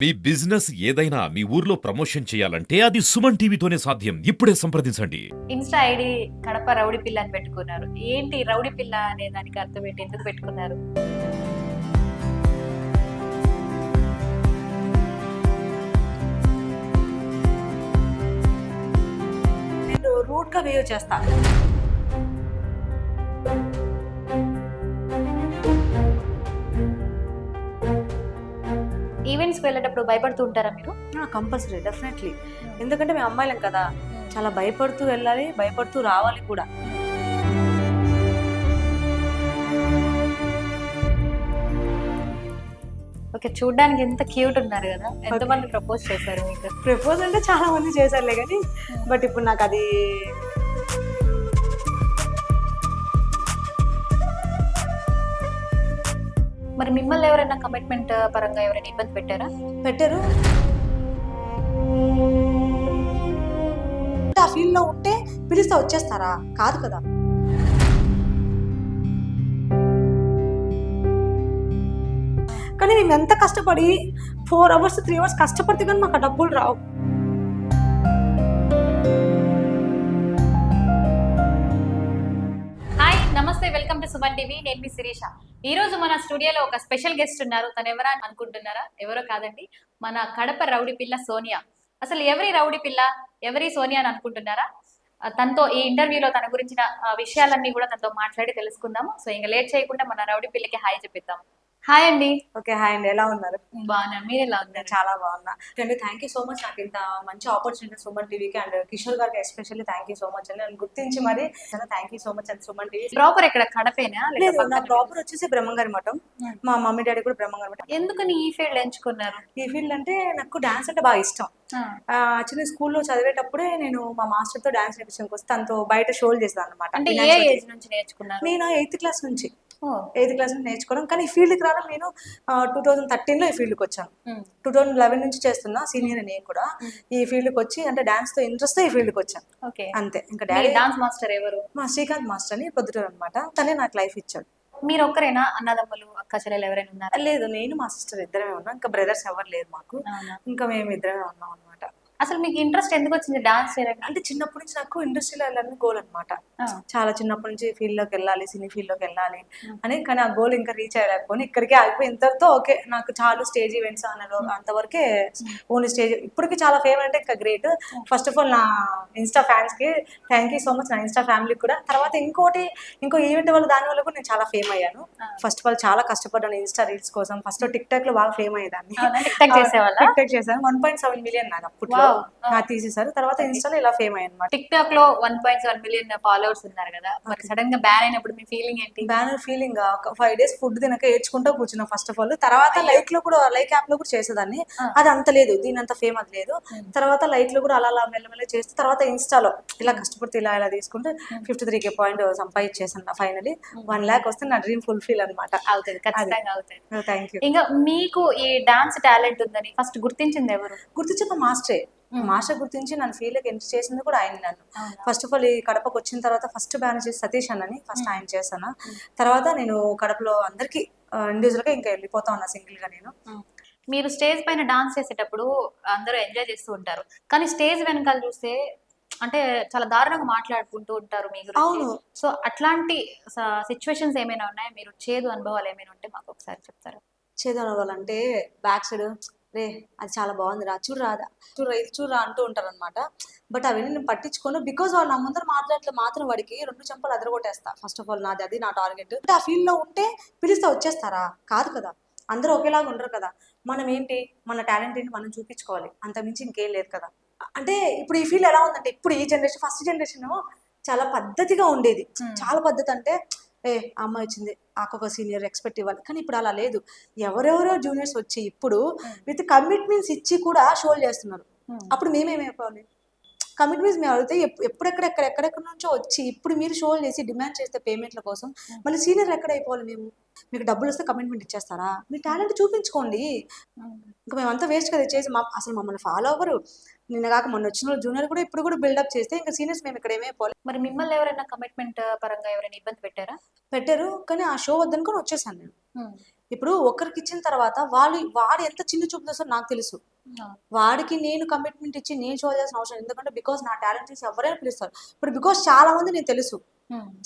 మీ business ఏదైనా మీ ఊర్లో promotion చేయాలంటే అది సుమన్ టీవీతోనే సాధ్యం. ఇప్పుడే సంప్రదించండి. ఇన్స్టా ఐడి కడప రౌడీ పిల్ల అని పెట్టుకున్నారు. ఏంటి రౌడీ పిల్ల అనే దానికి అర్థం ఏంటి? ఎందుకు పెట్టుకున్నారు? నేను రూట్ గా బిహేవ్ చేస్తా. ఈవెంట్స్కి వెళ్ళేటప్పుడు భయపడుతూ ఉంటారా మీరు? Compulsory, definitely. ఎందుకంటే మేము అమ్మాయిలం కదా, చాలా భయపడుతూ వెళ్ళాలి, భయపడుతూ రావాలి కూడా. ఓకే, చూడడానికి ఎంత క్యూట్ ఉన్నారు కదా. ఎంతమంది ప్రపోజ్ చేశారు మీకు? ప్రపోజ్ అంటే చాలా మంది చేశారులే కానీ, బట్ ఇప్పుడు నాకు అది మరి మిమ్మల్ని ఎవరైనా కమిట్మెంట్ పరంగా ఎవరైనా ఇబ్బంది పెట్టారా? పెట్టారు. ఆ ఫీల్డ్ లో ఉంటే పిలిస్తే వచ్చేస్తారా? కాదు కదా. కానీ మేము ఎంత కష్టపడి 4 hours 3 hours కష్టపడితే కానీ మాకు ఆ డబ్బులు రావు. హాయ్, నమస్తే, వెల్కమ్ టు సుమన్ టీవీ. నేను మీ శిరీష. ఈ రోజు మన స్టూడియోలో ఒక స్పెషల్ గెస్ట్ ఉన్నారు. తను ఎవరా అనుకుంటున్నారా? ఎవరో కాదండి, మన కడప రౌడీ పిల్ల సోనియా. అసలు ఎవరి రౌడీ పిల్ల, ఎవరి సోనియా అని అనుకుంటున్నారా? తనతో ఈ ఇంటర్వ్యూలో తన గురించిన విషయాలన్నీ కూడా తనతో మాట్లాడి తెలుసుకుందాము. సో ఇంకా లేట్ చేయకుండా మన రౌడీ పిల్లకి హాయ్ చెప్పిద్దాం. హాయ్ అండి. ఓకే, హాయ్ అండి, ఎలా ఉన్నారు? బాగున్నా, మీరు ఎలా ఉన్నారు? చాలా బాగున్నా అండి. థ్యాంక్ యూ సో మచ్ నాకు ఇంత మంచి ఆపర్చునిటీ సుమన్ టీవీకి అండ్ కిషోర్ గారికి especially thank you so much అండి. నన్ను గుర్తించి మరి థ్యాంక్ యూ సో మచ్ అండి సుమన్ టీవీ. ప్రాపర్ ఇక్కడ కడపేనా? లేదు, నా ప్రాపర్ వచ్చేసి బ్రహ్మంగారి మఠం. మా మమ్మీ డాడీ కూడా బ్రహ్మంగారి మఠం. ఎందుకని ఈ ఫీల్డ్ ఎంచుకున్నారు? ఈ ఫీల్డ్ అంటే నాకు డాన్స్ అంటే బాగా ఇష్టం. యాక్చువల్లీ స్కూల్లో చదివేటప్పుడే నేను మా మాస్టర్ తో డాన్స్ నేర్పించడానికి వస్తే తనతో బయట షోలు చేస్తాను అనమాట. అంటే ఏ ఏజ్ నుంచి నేర్చుకున్నారు? నేను 8th క్లాస్ నుంచి 8th క్లాస్ నుంచి నేర్చుకోవడం. కానీ ఈ ఫీల్డ్కి రావడం నేను 2013లో ఈ ఫీల్డ్కి వచ్చాను. 2011 నుంచి చేస్తున్నా, సీనియర్ నేను కూడా. ఈ ఫీల్డ్కి వచ్చి అంటే డాన్స్ తో ఇంట్రెస్ట్ తో ఈ ఫీల్డ్కి వచ్చాను. ఓకే, అంతే. ఇంకా డాడీ డాన్స్ మాస్టర్ ఎవరు? మా శ్రీకాంత్ మాస్టర్ అని పొద్దుటూరు అనమాట. తనే నాకు లైఫ్ ఇచ్చాడు. మీరు ఒక్కరేనా? అన్నదమ్ములు, అక్క చెల్లెలు ఎవరైనా ఉన్నారా? లేదు, నేను మా సిస్టర్ ఇద్దరమే ఉన్నాం. ఇంకా బ్రదర్స్ ఎవరు లేరు మాకు. ఇంకా మేము ఇద్దరమే ఉన్నాం అనమాట. అసలు మీకు ఇంట్రెస్ట్ ఎందుకు వచ్చింది డాన్స్ చేయడానికి? అంటే చిన్నప్పటి నుంచి నాకు ఇండస్ట్రీలో వెళ్ళాలని గోల్ అనమాట. చాలా చిన్నప్పటి నుంచి ఫీల్డ్ లోకి వెళ్ళాలి, సినీ ఫీల్డ్ లోకి వెళ్ళాలి అని. కానీ ఆ గోల్ ఇంకా రీచ్ అయ్యలేకపోయి ఇక్కడికి ఆగిపోయి ఇంతతో ఓకే నాకు చాలు స్టేజ్ ఈవెంట్స్ అన్నారు, అంతవరకే ఓన్లీ స్టేజ్. ఇప్పటికి చాలా ఫేమ్ అంటే ఇంకా గ్రేట్. ఫస్ట్ ఆఫ్ ఆల్ నా ఇన్స్టా ఫ్యాన్స్ కి థ్యాంక్ యూ సో మచ్, నా ఇన్స్టా ఫ్యామిలీకి కూడా. తర్వాత ఇంకో ఈవెంట్ వల్ల దాని వల్ల కూడా నేను చాలా ఫేమ్ అయ్యాను. ఫస్ట్ ఆఫ్ ఆల్ చాలా కష్టపడ్డాను ఇన్స్టా రీల్స్ కోసం. ఫస్ట్ టిక్ టాక్ లో బాగా ఫేమ్ అయ్యేదాన్ని. టిక్ టాక్ చేశాను. 1.7 million నాకు అప్పట్లో తీసేశారు. తర్వాత ఇన్స్టాలో ఇలా ఫేమ్ అయ్యాను అనమాట. టిక్ టాక్ లో 1.7 million ఫాలోవర్స్ ఉన్నారు కదా, మరి సడన్ గా బ్యాన్ అయినప్పుడు మీ ఫీలింగ్ ఏంటి? బ్యానర్ ఫీలింగ్ ఒక 5 days ఫుడ్ తినక ఏడ్చుకుంటూ కూర్చున్నా ఫస్ట్ ఆఫ్ ఆల్. తర్వాత లైక్ యాప్ లో కూడా చేసేదాన్ని. అది అంత లేదు, దీని అంత ఫేమ్ అది లేదు. తర్వాత లైక్ లో కూడా అలా మెల్లమెల్ల చేస్తే తర్వాత ఇన్స్టాలో ఇలా కష్టపడితే ఇలా తీసుకుంటే 53K పాయింట్ సంపాదించేసాను. ఫైనలీ 1 lakh వస్తే నా డ్రీమ్ ఫుల్ఫిల్ అనమాట. అవుతుంది, ఖచ్చితంగా అవుతుంది. Thank you. ఇంకా మీకు ఈ డాన్స్ టాలెంట్ ఉందని ఫస్ట్ గుర్తించింది ఎవరు? గుర్తించిన మాస్టర్ గుర్తించి నన్ను ఫీల్డ్కి ఎంటర్ చేసింది కూడా ఆయన. నన్ను ఫస్ట్ ఆఫ్ ఆల్ ఈ కడపకు వచ్చిన తర్వాత ఫస్ట్ బ్యాన్ చేసి సతీష్ అన్నని ఫస్ట్ ఆయన చేశాను. తర్వాత నేను కడపలో అందరికి ఇండివిజువల్ గా ఇంకా వెళ్ళిపోతా ఉన్నా సింగిల్ గా నేను. మీరు స్టేజ్ పైన డాన్స్ చేసేటప్పుడు అందరూ ఎంజాయ్ చేస్తూ ఉంటారు, కానీ స్టేజ్ వెనకాల చూస్తే అంటే చాలా దారుణంగా మాట్లాడుకుంటూ ఉంటారు మీ గురించి. అవును. సో అట్లాంటి సిచ్యువేషన్స్ ఏమైనా ఉన్నాయా? మీరు చేదు అనుభవాలు ఏమైనా ఉంటే మాకు ఒకసారి చెప్తారా? చేదనవాలంటే బ్యాక్ సైడ్ రే అది చాలా బాగుంది రా, చూడరా ఇది చూడరా అంటూ ఉంటారు అనమాట. బట్ అవన్నీ నేను పట్టించుకోను. బికాజ్ వాడు నా ముందర మాట్లాడలే మాత్రం వాడికి 2 చెంపలు అదరగొట్టేస్తా. ఫస్ట్ ఆఫ్ ఆల్ నాది అది నా టార్గెట్. అంటే ఆ ఫీల్డ్ లో ఉంటే పిలిస్తే వచ్చేస్తారా? కాదు కదా. అందరూ ఒకేలాగా ఉండరు కదా. మనం ఏంటి, మన టాలెంట్ ఏంటి మనం చూపించుకోవాలి, అంత మించి ఇంకేం లేదు కదా. అంటే ఇప్పుడు ఈ ఫీల్డ్ ఎలా ఉందంటే, ఇప్పుడు ఈ జనరేషన్ ఫస్ట్ జనరేషన్ చాలా పద్ధతిగా ఉండేది. చాలా పద్ధతి అంటే అమ్మాయి వచ్చింది ఆకొక సీనియర్ ఎక్స్పెక్ట్ ఇవ్వాలి. కానీ ఇప్పుడు అలా లేదు. ఎవరెవరో జూనియర్స్ వచ్చి ఇప్పుడు విత్ కమిట్మెంట్స్ ఇచ్చి కూడా షోలు చేస్తున్నారు. అప్పుడు మేమేమైపోవాలి? కమిట్మెంట్స్ మేము అడిగితే ఎక్కడెక్కడ నుంచో వచ్చి ఇప్పుడు మీరు షోలు చేసి డిమాండ్ చేస్తే పేమెంట్ల కోసం మళ్ళీ సీనియర్ ఎక్కడ అయిపోవాలి? మీకు డబ్బులు వస్తే కమిట్మెంట్ ఇచ్చేస్తారా? మీ టాలెంట్ చూపించుకోండి. ఇంకా మేమంతా వేస్ట్ కదా చేసి. అసలు మమ్మల్ని ఫాలో అవ్వరు. నిన్న కాక మొన్న వచ్చిన జూనియర్ కూడా ఇప్పుడు కూడా బిల్డప్ చేస్తే ఇంకా సీనియర్స్ మేము ఇక్కడ ఏమైపోవాలి? మరి మిమ్మల్ని ఎవరైనా కమిట్మెంట్ పరంగా ఎవరైనా ఇబ్బంది పెట్టారా? పెట్టారు, కానీ ఆ షో వద్దనుకొని వచ్చేసాను నేను. ఇప్పుడు ఒకరికి ఇచ్చిన తర్వాత వాడు ఎంత చిన్న చూపు చూస్తారో నాకు తెలుసు. వాడికి నేను కమిట్మెంట్ ఇచ్చి నేను షో చేయాల్సిన అవసరం, ఎందుకంటే బికాస్ నా టాలెంట్ చూసి ఎవరైనా పిలుస్తారు. ఇప్పుడు బికాస్ చాలా మంది నేను తెలుసు,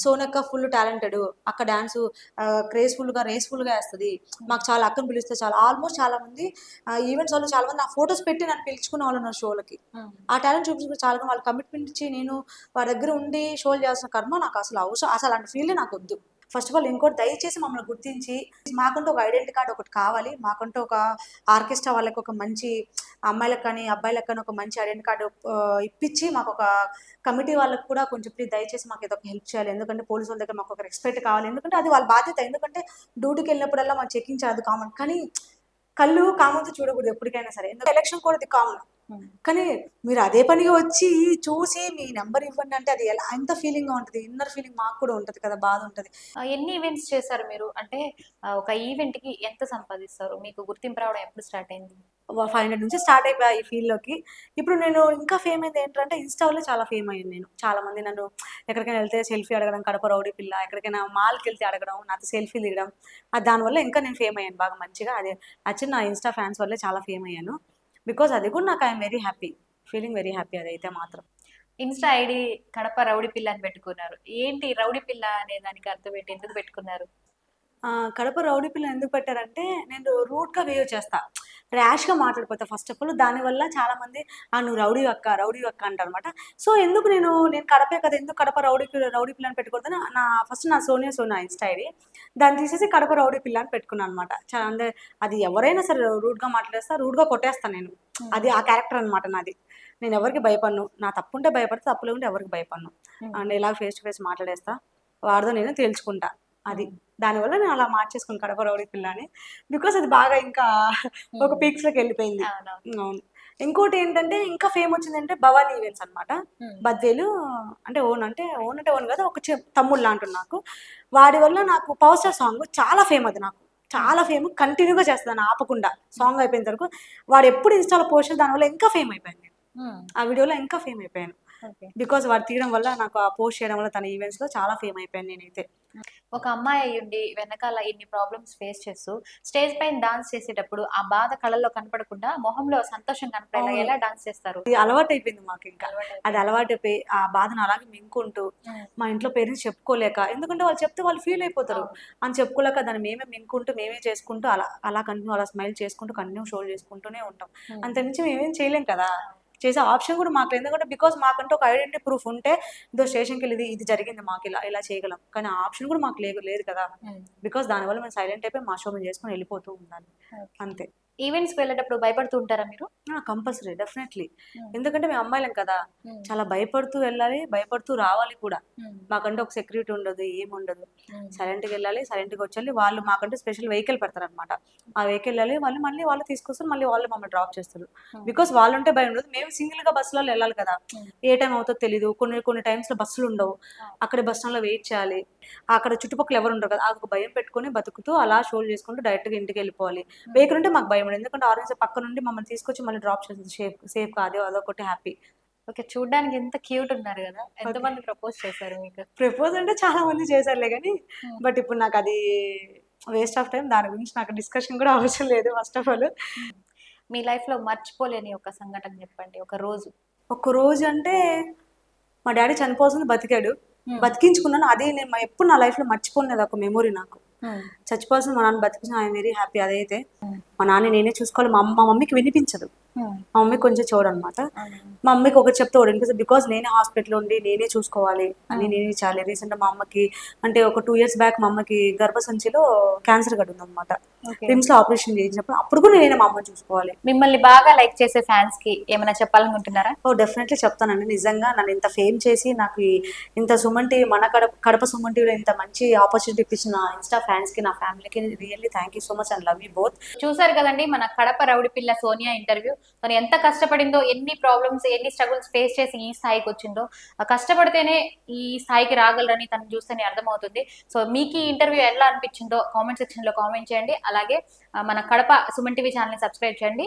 సోనక్క ఫుల్ టాలెంటెడ్, అక్క డాన్స్ రేస్ఫుల్ గా వేస్తుంది, మాకు చాలా అక్కను పిలిస్తే చాలా, ఆల్మోస్ట్ చాలా మంది ఈవెంట్స్ వాళ్ళు చాలా మంది నా ఫొటోస్ పెట్టి నన్ను పిలుచుకునే వాళ్ళు ఉన్నారు షోలకి. ఆ టాలెంట్ చూపించుకుని చాలా వాళ్ళు కమిట్మెంట్ ఇచ్చి నేను వాడి దగ్గర ఉండి షోలు చేయాల్సిన కర్మ నాకు అసలు అవసరం, అసలు అలాంటి ఫీల్డ్ నాకు వద్దు. ఫస్ట్ ఆఫ్ ఆల్ ఇంకోటి, దయచేసి మమ్మల్ని గుర్తించి మాకంటూ ఒక ఐడెంటిటీ కార్డ్ ఒకటి కావాలి, మాకంటూ ఒక ఆర్కెస్ట్రా వాళ్ళకి ఒక మంచి అమ్మాయిలకు కానీ అబ్బాయిలకు కానీ ఒక మంచి ఐడెంటిటీ కార్డు ఇప్పించి మాకు ఒక కమిటీ వాళ్ళకి కూడా కొంచెం ప్లీజ్ దయచేసి మాకు ఏదో ఒక హెల్ప్ చేయాలి. ఎందుకంటే పోలీసు వాళ్ళ దగ్గర మాకు ఒక రెస్పెక్ట్ కావాలి, ఎందుకంటే అది వాళ్ళ బాధ్యత. ఎందుకంటే డ్యూటీకి వెళ్ళినప్పుడల్లా మనం చెక్కింగ్ చేయదు కామన్, కానీ కళ్ళు కామంతో చూడకూడదు ఎప్పటికైనా సరే, ఎందుకంటే ఎలక్షన్ కూడా అది కామన్. కానీ మీరు అదే పనిగా వచ్చి చూసి మీ నెంబర్ ఇవ్వండి అంటే అది ఎలా ఎంత ఫీలింగ్ గా ఉంటుంది, ఇన్నర్ ఫీలింగ్ మాకు కూడా ఉంటది కదా, బాధ ఉంటది. ఎన్ని ఈవెంట్స్ చేశారు మీరు? అంటే ఒక ఈవెంట్ కి ఎంత సంపాదిస్తారు? మీకు గుర్తింపు రావడం ఎప్పుడు స్టార్ట్ అయింది? 500 నుంచి స్టార్ట్ అయిపోయా ఈ ఫీల్డ్ లోకి. ఇప్పుడు నేను ఇంకా ఫేమ్ అయింది ఏంటంటే ఇన్స్టాలో చాలా ఫేమ్ అయ్యాను నేను. చాలా మంది నన్ను ఎక్కడికైనా వెళ్తే సెల్ఫీ అడగడం, కడప రౌడీ పిల్ల, ఎక్కడికైనా మాల్కి వెళ్తే అడగడం, నాతో సెల్ఫీ దిగడం, దానివల్ల ఇంకా నేను ఫేమ్ అయ్యాను బాగా మంచిగా. అది యాక్చువల్లీ నా ఇన్స్టా ఫ్యాన్స్ వల్లే చాలా ఫేమ్ అయ్యాను. బికాస్ అది కూడా నాకు I'm very happy, feeling very happy అదైతే మాత్రం. ఇన్స్టా ఐడి కడప రౌడీ పిల్ల అని పెట్టుకున్నారు. ఏంటి రౌడీ పిల్ల అనే దానికి అర్థం ఏంటి? ఎందుకు పెట్టుకున్నారు? కడప రౌడీ పిల్ల ఎందుకు పెట్టారంటే నేను రూట్గా బిహేవ్ చేస్తా, ర్యాష్గా మాట్లాడిపోతా ఫస్ట్ ఆఫ్ ఆల్. దానివల్ల చాలా మంది నువ్వు రౌడీ అక్క అంటారు అనమాట. సో ఎందుకు నేను కడపే కదా, ఎందుకు కడప రౌడీ పిల్ల అని పెట్టుకోవద్దని ఫస్ట్ నా సోనియా ఇన్స్టా ఐడి, దాన్ని తీసేసి కడప రౌడీ పిల్ల అని పెట్టుకున్నాను అనమాట. చాలా అంటే అది ఎవరైనా సరే రూడ్గా మాట్లాడేస్తా, రూడ్గా కొట్టేస్తాను నేను. అది ఆ క్యారెక్టర్ అనమాట నాది. నేను ఎవరికి భయపడను, నా తప్పు ఉంటే భయపడితే, తప్పులు ఉంటే ఎవరికి భయపడను. అండ్ ఇలా ఫేస్ టు ఫేస్ మాట్లాడేస్తా, వాడితో నేను తేల్చుకుంటా. అది దానివల్ల నేను అలా మార్చేసుకుని కడప రౌడీ పిల్ల అని, బికాస్ అది బాగా ఇంకా ఒక పీక్స్ లోకి వెళ్ళిపోయింది. అవును. ఇంకోటి ఏంటంటే ఇంకా ఫేమ్ వచ్చిందంటే భవానీ ఈవెంట్స్ అనమాట. బద్వేలు అంటే ఓన్ కాదు, ఒక తమ్ముడు లాంటి నాకు. వాడి వల్ల నాకు పవర్ స్టార్ సాంగ్ చాలా ఫేమ్, అది నాకు చాలా ఫేమ్, కంటిన్యూగా చేస్తాను ఆపకుండా సాంగ్ అయిపోయిన వరకు. వాడు ఎప్పుడు ఇన్స్టాలో పోస్ట్, దానివల్ల ఇంకా ఫేమ్ అయిపోయాను నేను, ఆ వీడియోలో ఇంకా ఫేమ్ అయిపోయాను. బికాస్ వాడు తీయడం వల్ల, నాకు ఆ పోస్ట్ చేయడం వల్ల తన ఈవెంట్స్ లో చాలా ఫేమ్ అయిపోయాను నేనైతే. ఒక అమ్మాయి అయ్యుండి వెనకాల ఇన్ని ప్రాబ్లమ్స్ ఫేస్ చేస్తూ స్టేజ్ పైన డాన్స్ చేసేటప్పుడు ఆ బాధ కళ్ళల్లో కనపడకుండా మొహంలో సంతోషం కనపడేలా ఎలా డాన్స్ చేస్తారు? అది అలవాటు అయిపోయింది మాకు, ఇంకా అది అలవాటు అయిపోయి ఆ బాధను అలాగే మింగుకుంటూ, మా ఇంట్లో పేరెంట్స్ చెప్పుకోలేక, ఎందుకంటే వాళ్ళు చెప్తే వాళ్ళు ఫీల్ అయిపోతారు అని చెప్పుకోలేక, దాన్ని మేమే మింగుకుంటూ మేమే చేసుకుంటూ అలా కంటిన్యూ, అలా స్మైల్ చేసుకుంటూ కంటిన్యూ షో చేసుకుంటూనే ఉంటాం. అంతకుమించి మేమేం చేయలేం కదా, చేసే ఆప్షన్ కూడా మాకు, ఎందుకంటే బికాస్ మాకంటే ఒక ఐడెంటిటీ ప్రూఫ్ ఉంటే ఇదో స్టేషన్కి వెళ్ళి ఇది జరిగింది మాకు ఇలా చేయగలం, కానీ ఆ ఆప్షన్ కూడా మాకు లేదు కదా. బికాస్ దానివల్ల మేము సైలెంట్ అయిపోయి మా షో మేము చేసుకొని వెళ్ళిపోతూ ఉండాలి అంతే. ఈవెంట్స్కి వెళ్ళేటప్పుడు భయపడుతూ ఉంటారా మీరు? Compulsory, definitely. ఎందుకంటే మేము అమ్మాయిలం కదా, చాలా భయపడుతూ వెళ్ళాలి, భయపడుతూ రావాలి కూడా. మాకంటే ఒక సెక్యూరిటీ ఉండదు, ఏముండదు. సైలెంట్గా వెళ్ళాలి, సైలెంట్గా వచ్చేయాలి. వాళ్ళు మాకంటే స్పెషల్ వెహికల్ పెడతారు అనమాట. ఆ వెహికల్ వెళ్ళాలి, మళ్ళీ వాళ్ళు తీసుకొస్తారు, మళ్ళీ వాళ్ళు మమ్మల్ని డ్రాప్ చేస్తారు. బికాస్ వాళ్ళు ఉంటే భయం ఉండదు, మేము సింగిల్ గా బస్సులో వెళ్ళాలి కదా, ఏ టైం అవుతుందో తెలీదు. కొన్ని టైమ్స్ లో బస్సులు ఉండవు, అక్కడ బస్ స్టాండ్ లో వెయిట్ చేయాలి, అక్కడ చుట్టుపక్కల ఎవరు ఉండరు కదా, అదొక భయం పెట్టుకుని బతుకుతూ అలా షోలు చేసుకుంటూ డైరెక్ట్ గా ఇంటికి వెళ్ళిపోవాలి. వెహికల్ ఉంటే మాకు భయం ఉండదు, ఎందుకంటే ఆరెంజ్ పక్క నుండి మమ్మల్ని తీసుకొచ్చి మళ్ళీ డ్రాప్ చేస్తుంది సేఫ్ గా, అదొకటి హ్యాపీ. ఓకే, చూడడానికి ఎంత క్యూట్ ఉన్నారు కదా. ఎంతమంది ప్రపోజ్ చేశారు మీకు? ప్రపోజ్ అంటే చాలా మంది చేశారులే కానీ, బట్ ఇప్పుడు నాకు అది వేస్ట్ ఆఫ్ టైం, దాని గురించి నాకు డిస్కషన్ కూడా అవసరం లేదు. First of all me life లో మర్చిపోలేని ఒక సంఘటన చెప్పండి, ఒక రోజు అంటే మా డాడీ చనిపోతుంది, బతికాడు, బతికించుకున్నాను. అది నేను ఎప్పుడు నా లైఫ్ లో మర్చిపోలేదు, ఒక మెమొరీ నాకు. చచ్చిపోవాల్సిన మా నాన్న బతికించిన, ఐఎమ్ వెరీ హ్యాపీ. అదైతే మా నాన్న నేనే చూసుకోవాలి. మా మమ్మీకి వినిపించదు, మా మమ్మీ కొంచెం చూడు అనమాట. మా మమ్మీకి ఒకటి చెప్తే ఒకటి వినిపిస్తుంది, బికాస్ నేనే హాస్పిటల్ ఉండి నేనే చూసుకోవాలి అని నేనే చాలి. రీసెంట్ మా అమ్మకి అంటే ఒక 2 years బ్యాక్ మా అమ్మకి గర్భసంచిలో క్యాన్సర్ గడ్డ ఉందన్నమాట. రిమ్స్ లో ఆపరేషన్ చేసినప్పుడు అప్పుడు కూడా నేనే మా అమ్మని చూసుకోవాలి. మిమ్మల్ని బాగా లైక్ చేసే ఫ్యాన్స్ కి ఏమైనా చెప్పాలనుకుంటున్నారా? డెఫినెట్లీ చెప్తానండి. నిజంగా నన్ను ఇంత ఫేమ్ చేసి నాకు ఇంత సుమన్ టీవీ, మన కడప సుమన్ టీవీలో ఇంత మంచి ఆపర్చునిటీ ఇప్పించిన ఇన్స్టా ఫ్యాన్స్ కి, నా ఫ్యామిలీకి really thank you so much and love you both. చూసారు కదండి మన కడప రౌడీ పిల్ల సోనియా ఇంటర్వ్యూ. తను ఎంత కష్టపడిందో, ఎన్ని ప్రాబ్లమ్స్, ఎన్ని స్ట్రగుల్స్ ఫేస్ చేసి ఈ స్థాయికి వచ్చిందో. కష్టపడితేనే ఈ స్థాయికి రాగలరని తను చూస్తేనే అర్థమవుతుంది. సో మీకు ఈ ఇంటర్వ్యూ ఎలా అనిపించిందో కామెంట్ సెక్షన్ లో కామెంట్ చేయండి. అలాగే మన కడప సుమన్ టీవీ ఛానల్ ని సబ్స్క్రైబ్ చేయండి.